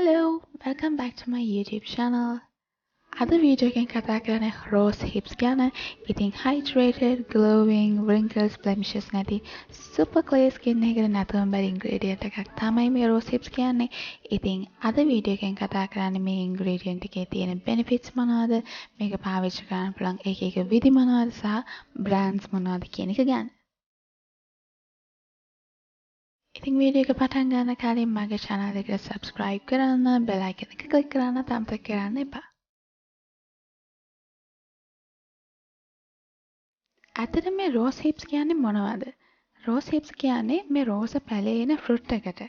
Hello, welcome back to my YouTube channel. අද video එකෙන් කතා කරන්නේ rose hips ගැන. ඉතින් hydrated, glowing, wrinkles, blemishes නැති super clear skin එකකට නැතුවම බැරි ingredient එකක් තමයි මේ rose hips කියන්නේ. ඉතින් අද වීඩියෝ එකෙන් කතා කරන්නේ මේ ingredient එකේ තියෙන benefits මොනවද, මේක පාවිච්චි කරන්න පුළුවන් එක විදි මොනවද සහ brands මොනවද කියන එක ගැන. ඉතින් වීඩියෝ එක පටන් ගන්න කලින් මගේ channel එකට subscribe කරන්න, bell icon එක click කරන්න අමතක කරන්න එපා. ඇත්තටම මේ rose hips කියන්නේ මොනවද? rose hips කියන්නේ මේ රෝස පැලේ එන fruit එකට.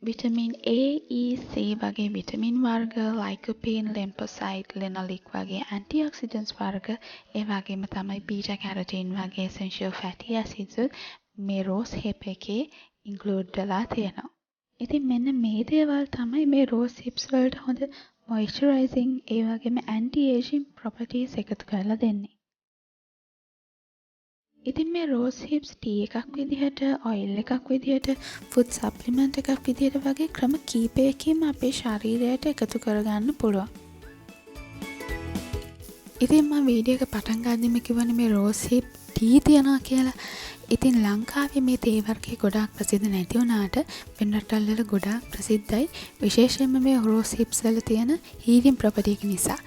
විටමින් A, E, C වගේ විටමින් වර්ග, lycopene, lymphocyte, linoleic වගේ antioxidants වර්ග, ඒ වගේම තමයි beta carotene වගේ essential fatty acids මේ rose hip එකේ include වෙලා තියෙනවා. ඉතින් මෙන්න මේ දේවල් තමයි මේ rose hips වලට හොඳ moisturizing ඒ වගේම anti-aging properties එකතු කරලා දෙන්නේ. ඉතින් මේ rose hips tea එකක් විදිහට, oil එකක් විදිහට, food supplement එකක් විදිහට වගේ ක්‍රම කීපයකින් අපේ ශරීරයට එකතු කරගන්න පුළුවන්. ඉතින් මම වීඩියෝ එක පටන් ගන්නෙම කිව්වනේ මේ rose hip tea තියනවා කියලා. ඉතින් ලංකාවේ මේ තේ වර්ගයේ ගොඩාක් ප්‍රසිද්ධ නැති වුණාට වෙන රටවල් වල ගොඩාක් ප්‍රසිද්ධයි. විශේෂයෙන්ම මේ rose hips වල තියෙන healing property එක නිසා.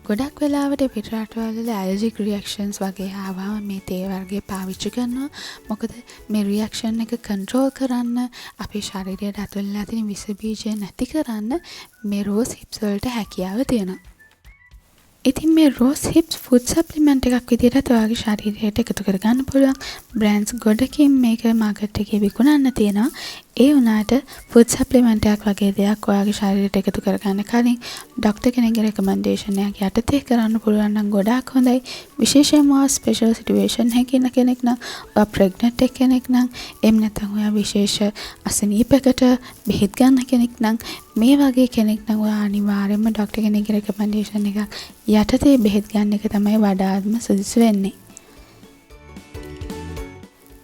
ගොඩක් වෙලාවට පිට රටවල් වල allergic reactions වගේ ආවම මේ තේ වර්ගය පාවිච්චි කරනවා. මොකද මේ reaction එක control කරන්න අපේ ශරීරයට ඇතුල් වෙලා තියෙන විස බීජ නැති කරන්න මේ rose hips වලට හැකියාව තියෙනවා. ඉතින් මේ rose hips food supplement එකක් විදිහට ඔයාගේ ශරීරයට එකතු කරගන්න පුළුවන්. brands ගොඩකින් මේක market එකේ විකුණන්න තියෙනවා. ඒ වුණාට food supplement එකක් වගේ දෙයක් ඔයාගේ ශරීරයට එකතු කරගන්න කලින් ડોක්ටර් කෙනෙක්ගේ recommendation එකක් යටතේ කරන්න පුළුවන් නම් ගොඩාක් හොඳයි. විශේෂයෙන්ම special situation එකකින් කෙනෙක් නම්, ඔයා pregnant කෙනෙක් නම්, එහෙම නැත්නම් ඔයා විශේෂ අසනීපයකට බෙහෙත් ගන්න කෙනෙක් නම්, මේ වගේ කෙනෙක් නම් ඔයා අනිවාර්යයෙන්ම ડોක්ටර් කෙනෙක්ගේ recommendation එකක් යටතේ බෙහෙත් ගන්න එක තමයි වඩාත්ම සුදුසු වෙන්නේ.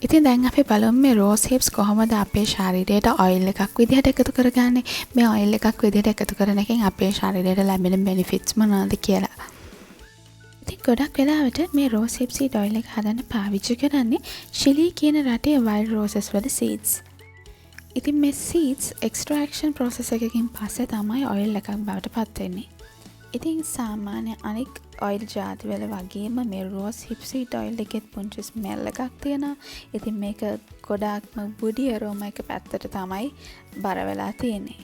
ඉතින් දැන් අපි බලමු මේ rose hips කොහොමද අපේ ශරීරයට oil එකක් විදිහට එකතු කරගන්නේ. මේ oil එකක් විදිහට එකතු කරන එකෙන් අපේ ශරීරයට ලැබෙන benefits මොනවද කියලා. ඉතින් ගොඩක් වෙලාවට මේ rose hip seed oil එක හදන්න පාවිච්චි කරන්නේ chili කියන රටේ wild roses වල seeds. ඉතින් මේ seeds extraction process එකකින් පස්සේ තමයි oil එකක් බවට පත් වෙන්නේ. ඉතින් සාමාන්‍ය අනෙක් ඔයිල් ජාති වල වගේම මේ rose hip seed oil එකෙත් පුංචි ස්මෙල් එකක් තියෙනවා. ඉතින් මේක ගොඩාක්ම woody aroma එක පැත්තට තමයි බර වෙලා තියෙන්නේ.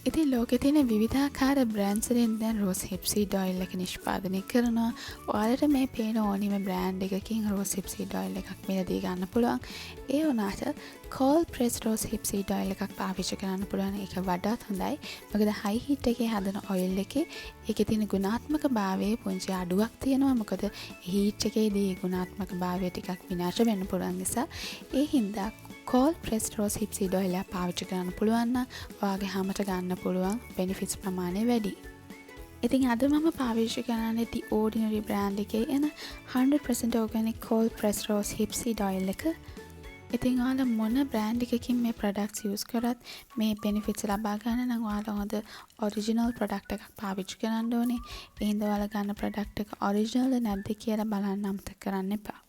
ඉතින් ලෝකේ තියෙන විවිධාකාර brands වලින් දැන් rose hip seed oil එක නිෂ්පාදනය කරනවා. ඔයාලට මේ පේන ඕනිම brand එකකින් rose hip seed oil එකක් මිලදී ගන්න පුළුවන්. ඒ වුණාට cold pressed rose hip seed oil එකක් පාවිච්චි කරන්න පුළුවන්. ඒක වඩාත් හොඳයි. මොකද high heat එකේ හදන oil එකේ ඒකේ තියෙන ගුණාත්මක භාවයේ පුංචි අඩුවක් තියෙනවා. මොකද heat එකේදී ගුණාත්මක භාවය ටිකක් විනාශ වෙන්න පුළුවන් නිසා ඒ හින්දා cold pressed rose hip seed oil එක පාවිච්චි කරන්න පුළුවන් නම් ඔයාගේ හැමත ගන්න පුළුවන් benefits ප්‍රමාණය වැඩි. ඉතින් අද මම පාවිච්චි කරන්නේ The Ordinary brand එකේ එන 100% organic cold pressed rose hip seed oil එක. ඉතින් ඔයාලා මොන brand එකකින් මේ products use කරත් මේ benefits ලබා ගන්න නම් ඔයාලා හොඳ original product එකක් පාවිච්චි කරන්න ඕනේ. ඒ හින්දා ඔයාලා ගන්න product එක original නැද්ද කියලා බලන්න අමතක කරන්න එපා.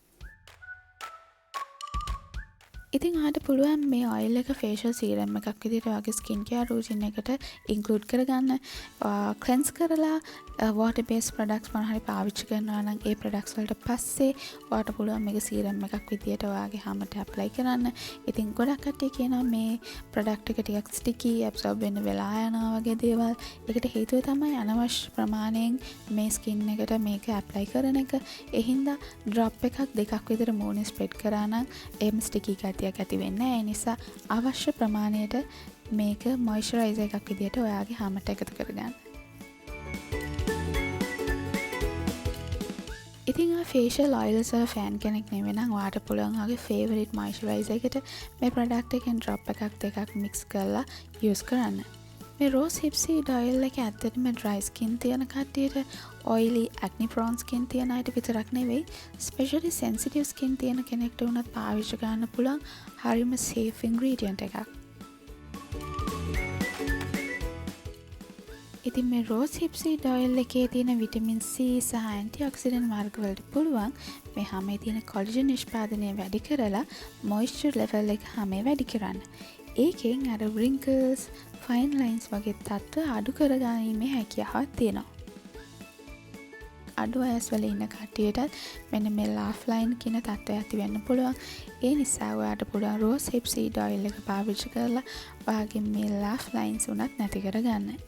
ඉතින් ඔයාලට පුළුවන් මේ oil එක facial serum එකක් විදිහට ඔයාගේ skin care routine එකට include කරගන්න. cleanse කරලා water based products මොන හරි පාවිච්චි කරනවා නම් ඒ products වලට පස්සේ ඔයාලට පුළුවන් මේක serum එකක් විදිහට ඔයාගේ හැමට apply කරන්න. ඉතින් ගොඩක් කට්ටිය කියනවා මේ product එක ටිකක් sticky, absorb වෙන්න වෙලා යනවා වගේ දේවල්. ඒකට හේතුව තමයි අනවශ්‍ය ප්‍රමාණයෙන් මේ skin එකට මේක apply කරන එක. ඒ හින්දා drop එකක් දෙකක් විතර මූණේ spread කරා නම් එහෙම sticky ගතියක් ඇති වෙන්නේ නැහැ. ඒ නිසා අවශ්‍ය ප්‍රමාණයට මේක moisturizer එකක් විදිහට ඔයාගේ හැමට එකතු කරගන්න. ඉතින් ඔය facial oils වල fan කෙනෙක් නෙවෙයි නම් ඔයාට පුළුවන් ඔයාගේ favorite moisturizer එකට මේ product එකෙන් drop එකක් දෙකක් mix කරලා use කරන්න. මේ rose hip seed oil එක ඇත්තටම dry skin තියෙන කට්ටියට, oily acne prone skin තියෙන අයට විතරක් නෙවෙයි, especially sensitive skin තියෙන කෙනෙක්ට උනත් පාවිච්චි කරන්න පුළුවන් හරිම safe ingredient එකක්. ඉතින් මේ රෝස් හිප් සීඩ් ඔයිල් එකේ තියෙන විටමින් C සහ ඇන්ටිඔක්සිඩන්ට් වර්ග වලට පුළුවන් මේ හැමේ තියෙන කොලජන් නිෂ්පාදනය වැඩි කරලා මොයිස්චර් ලෙවල් එක හැමේ වැඩි කරන්න. ඒකෙන් අර wrinkles, fine lines වගේ තත්ත්ව අඩු කරගැනීමේ හැකියාවක් තියෙනවා. අඩු වයස්වල ඉන්න කට්ටියටත් මෙන්න මේ laugh line කියන තත්ත්වය ඇති වෙන්න පුළුවන්. ඒ නිසා ඔයාට පුළුවන් රෝස් හිප් සීඩ් ඔයිල් එක පාවිච්චි කරලා ඔයාගේ මේ laugh lines උනත් නැති කරගන්න.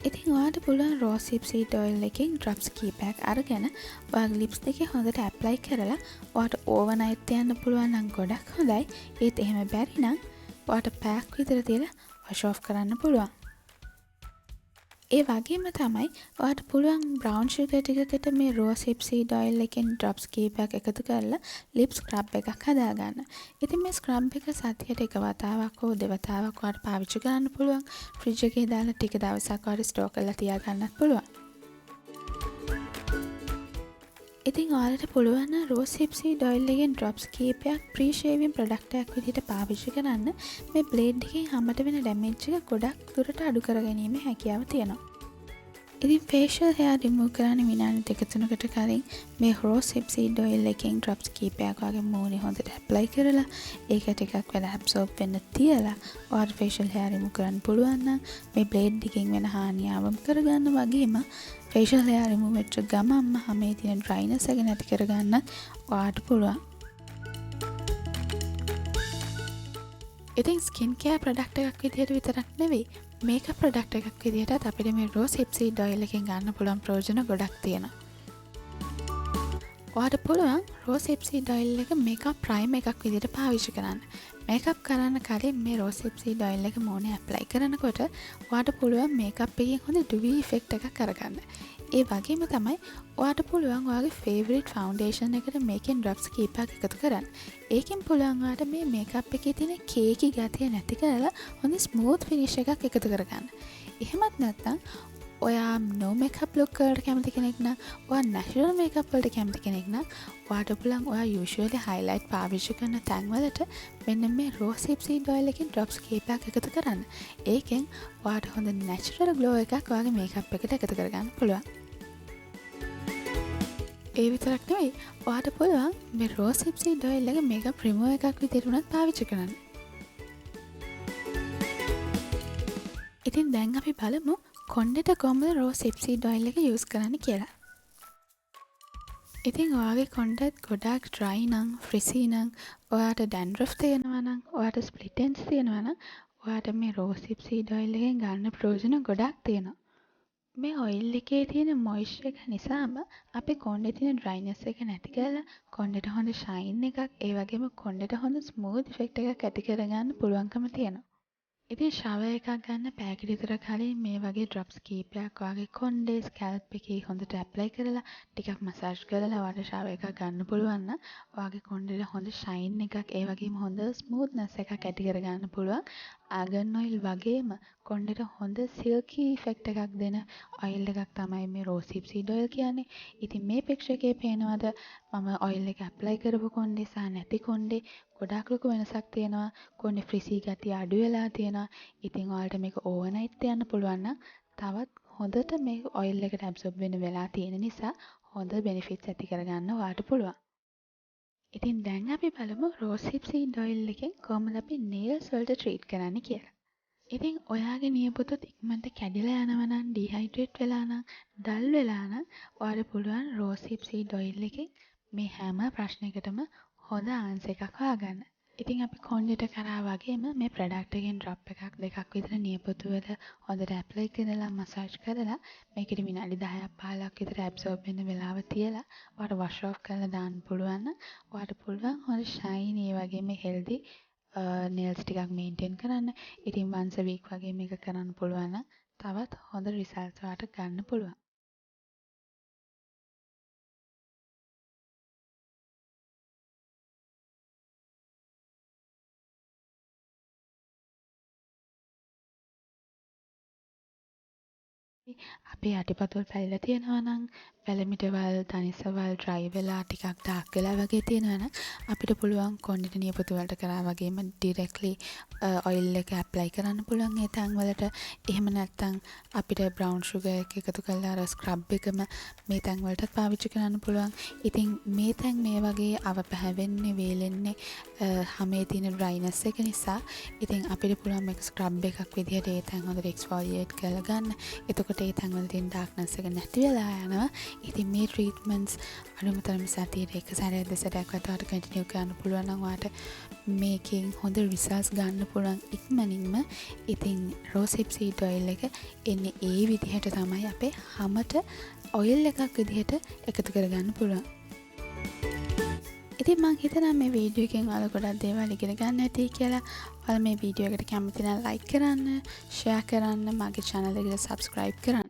ඉතින් ඔයාට පුළුවන් රෝස් හිප් සීඩ් ඔයිල් එකෙන් ඩ්‍රොප්ස් කීපයක් අරගෙන ඔයාගේ ලිප්ස් දෙකේ හොඳට ඇප්ලයි කරලා ඔයාට ඕවර්නයිට් යන්න පුළුවන් නම් ගොඩක් හොඳයි. ඒත් එහෙම බැරි නම් ඔයාට පැයක් විතර තියලා වොෂ් ඔෆ් කරන්න පුළුවන්. ඒ වගේම තමයි ඔයාට පුළුවන් බ්‍රවුන් ෂුගර් ටිකකට මේ රෝස් හිප් සීඩ් ඔයිල් එකෙන් ඩ්‍රොප්ස් කීපයක් එකතු කරලා ලිප් ස්ක්‍රබ් එකක් හදාගන්න. ඉතින් මේ ස්ක්‍රබ් එක සතියට එක වතාවක් හෝ දෙවතාවක් ඔයාට පාවිච්චි කරන්න පුළුවන්. ෆ්‍රිජ් එකේ දාලා ටික දවසක් ඔයාට ස්ටෝර් කරලා තියාගන්නත් පුළුවන්. ඉතින් ඔයාලට පුළුවන් නම් රෝස් හිප් සීඩ් ඔයිල් එකෙන් ඩ්‍රොප්ස් කීපයක් ප්‍රී ෂේවින් ප්‍රොඩක්ට් එකක් විදිහට පාවිච්චි කරන්න මේ බ්ලේඩ් එකෙන් හැමට වෙන ඩැමේජ් එක ගොඩක් දුරට අඩු කරගැනීමේ හැකියාව තියෙනවා. ඉතින් ෆේෂල් හෙයාර් රිමූව් කරන්න විනාඩි 2-3කට කලින් මේ රෝස් හිප් සීඩ් ඔයිල් එකෙන් ඩ්‍රොප්ස් කීපයක් වගේ මූණේ හොඳට ඇප්ලයි කරලා ඒක ටිකක් වෙලා ඇබ්සෝබ් වෙන්න තියලා ඔයාට ෆේෂල් හෙයාර් රිමූව් කරන්න පුළුවන් නම් මේ බ්ලේඩ් එකෙන් වෙන හානිය අවම කරගන්න වගේම ෆේෂල් හෙයාර් රිමූව් වෙච්ච ගමන්ම හැමේ තියෙන ඩ්‍රයිනස් එක නැති කරගන්න ඔයාට පුළුවන්. ඉතින් ස්කින් කෙයාර් ප්‍රොඩක්ට් එකක් විදිහට විතරක් නෙවෙයි මේකප් ප්‍රොඩක්ට් එකක් විදිහටත් අපිට මේ රෝස් හිප් සීඩ් ඔයිල් එකෙන් ගන්න පුළුවන් ප්‍රයෝජන ගොඩක් තියෙනවා. ඔයාට පුළුවන් රෝස් හිප් සීඩ් ඔයිල් එක මේකප් ප්‍රයිම් එකක් විදිහට පාවිච්චි කරන්න. මේකප් කරන්න කලින් මේ රෝස් හිප් සීඩ් ඔයිල් එක මූණේ ඇප්ලයි කරනකොට ඔයාට පුළුවන් මේකප් එකෙන් හොඳ ඩුවී ඉෆෙක්ට් එකක් අරගන්න. ඒ වගේම තමයි ඔයාට පුළුවන් ඔයාගේ ෆේවරිට් ෆවුන්ඩේෂන් එකට මේකෙන් ඩ්‍රොප්ස් කීපයක් එකතු කරන්න. ඒකෙන් පුළුවන් ඔයාට මේ මේකප් එකේ තියෙන කේකි ගතිය නැති කරලා හොඳ ස්මූත් ෆිනිෂ් එකක් එකතු කරගන්න. එහෙමත් නැත්නම් ඔයා no makeup look වලට කැමති කෙනෙක් නම් ඔයා natural makeup වලට කැමති කෙනෙක් නම් ඔයාට පුළුවන් ඔයා usually highlight පාවිච්චි කරන තැන් වලට මෙන්න මේ rose hip seed oil එකෙන් drops කීපයක් එකතු කරන්න. ඒකෙන් ඔයාට හොඳ natural glow එකක් ඔයාගේ makeup එකට එකතු කරගන්න පුළුවන්. ඒ විතරක් නෙවෙයි ඔයාට පුළුවන් මේ rose hip seed oil එක makeup remover එකක් විදිහට උනත් පාවිච්චි කරන්න. ඉතින් දැන් අපි බලමු කොණ්ඩෙට කොහොමද රෝස් හිප් සීඩ් ඔයිල් එක යූස් කරන්න කියලා. ඉතින් ඔයාගේ කොණ්ඩත් ගොඩාක් ඩ්‍රයි නම් ෆ්‍රිසි නම් ඔයාට ඩැන්ඩ්‍රෆ් තියෙනවා නම් ඔයාට ස්ප්ලිට් එන්ඩ්ස් තියෙනවා නම් ඔයාට මේ රෝස් හිප් සීඩ් ඔයිල් එකෙන් ගන්න ප්‍රයෝජන ගොඩක් තියෙනවා. මේ ඔයිල් එකේ තියෙන මොයිස්චර් එක නිසාම අපේ කොණ්ඩේ තියෙන ඩ්‍රයිනස් එක නැති කරලා කොණ්ඩෙට හොඳ ෂයින් එකක් ඒ වගේම කොණ්ඩෙට හොඳ ස්මූත් ඉෆෙක්ට් එකක් ඇති කරගන්න පුළුවන්කම තියෙනවා. ඉතින් ෂවර් එකක් ගන්න පැයකට විතර කලින් මේ වගේ ඩ්‍රොප්ස් කීපයක් ඔයාගේ කොණ්ඩේ ස්කැල්ප් එකේ හොඳට ඇප්ලයි කරලා ටිකක් මසාජ් කරලා ඔයාට ෂවර් එකක් ගන්න පුළුවන් නම් ඔයාගේ කොණ්ඩේට හොඳ ෂයින් එකක් ඒ වගේම හොඳ ස්මූත්නස් එකක් ඇති කරගන්න පුළුවන්. ආගන් ඔයිල් වගේම කොණ්ඩේට හොඳ සිල්කි ඉෆෙක්ට් එකක් දෙන ඔයිල් එකක් තමයි මේ රෝස් හිප් සීඩ් ඔයිල් කියන්නේ. ඉතින් මේ පික්චර් එකේ පේනවාද මම ඔයිල් එක ඇප්ලයි කරපු කොණ්ඩේ සහ නැති කොණ්ඩේ ගොඩාක් ලොකු වෙනසක් තියෙනවා. කොණ්ඩේ ෆ්‍රිසි ගතිය අඩු වෙලා තියෙනවා. ඉතින් ඔයාලට මේක ඕවර්නයිට් තියන්න පුළුවන් නම් තවත් හොඳට මේ ඔයිල් එකට ඇබ්සෝබ් වෙන වෙලා තියෙන නිසා හොඳ බෙනිෆිට්ස් ඇති කරගන්න ඔයාලට පුළුවන්. ඉතින් දැන් අපි බලමු රෝස් හිප් සීඩ් ඔයිල් එකෙන් කොහොමද අපි නේල්ස් වලට ට්‍රීට් කරන්න කියලා. ඉතින් ඔයාගේ නියපොතුත් ඉක්මනට කැඩිලා යනවා නම් ඩිහයිඩ්‍රේට් වෙලා නම් ඩල් වෙලා නම් ඔයාලට පුළුවන් රෝස් හිප් සීඩ් ඔයිල් එකෙන් මේ හැම ප්‍රශ්නයකටම හොඳ ආන්සර් එකක් හොයාගන්න. ඉතින් අපි කොණ්ඩෙට කරා වගේම මේ ප්‍රොඩක්ට් එකෙන් ඩ්‍රොප් එකක් දෙකක් විතර නියපොතු වල හොඳට ඇප්ලයි කරලා මසාජ් කරලා මේකට විනාඩි 10ක් 15ක් විතර ඇබ්සෝබ් වෙන වෙලාව තියලා ඔයාට වොෂ් ඔෆ් කරලා දාන්න පුළුවන් නම් ඔයාට පුළුවන් හොඳ ෂයිනි ඒ වගේම හෙල්දි nails ටිකක් මේන්ටේන් කරන්න. ඉතින් once a week වගේ මේක කරන්න පුළුවන් නම් තවත් හොඳ රිසල්ට්ස් ඔයාට ගන්න පුළුවන්. අපේ යටිපතුල් පැලිලා තියෙනවා නම් වැලමිටවල් තනිසවල් ඩ්‍රයි වෙලා ටිකක් ඩාර්ක් වෙලා වගේ තියෙනවා නම් අපිට පුළුවන් කොණ්ඩෙට නියපොතු වලට කරා වගේම ඩිරෙක්ට්ලි ඔයිල් එක ඇප්ලයි කරන්න පුළුවන් ඒ තැන් වලට. එහෙම නැත්නම් අපිට බ්‍රවුන් ෂුගර් එක එකතු කරලා අර ස්ක්‍රබ් එකම මේ තැන් වලටත් පාවිච්චි කරන්න පුළුවන්. ඉතින් මේ තැන් මේ වගේ අව පැහැවෙන්නේ වේලෙන්නේ හැමේ තියෙන ඩ්‍රයිනස් එක නිසා. ඉතින් අපිට පුළුවන් මේක ස්ක්‍රබ් එකක් විදිහට ඒ තැන් හොඳට එක්ස්ෆෝලියේට් කරලා ගන්න. එතකොට ඒ තැන්වල තියෙන ඩාර්ක්නස් එක නැති වෙලා යනවා. ඉතින් මේ ට්‍රීට්මන්ට්ස් අනුමතරම සතියේ එක සැරයක් දෙසරයක් වතාවට කන්ටිනියු කරන්න පුළුවන් නම් ඔයාලට මේකෙන් හොඳ රිසල්ට්ස් ගන්න පුළුවන් ඉක්මනින්ම. ඉතින් රෝස් හිප් සීඩ් ඔයිල් එක එන්නේ ඒ විදිහට තමයි අපේ හැමත ඔයිල් එකක් විදිහට එකතු කරගන්න පුළුවන්. ඉතින් මං හිතනවා මේ වීඩියෝ එකෙන් ඔයාලා ගොඩක් දේවල් ඉගෙන ගන්න ඇති කියලා. ඔයාලා මේ වීඩියෝ එකට කැමති නම් ලයික් කරන්න, ෂෙයා කරන්න, මගේ channel එකට subscribe කරන්න.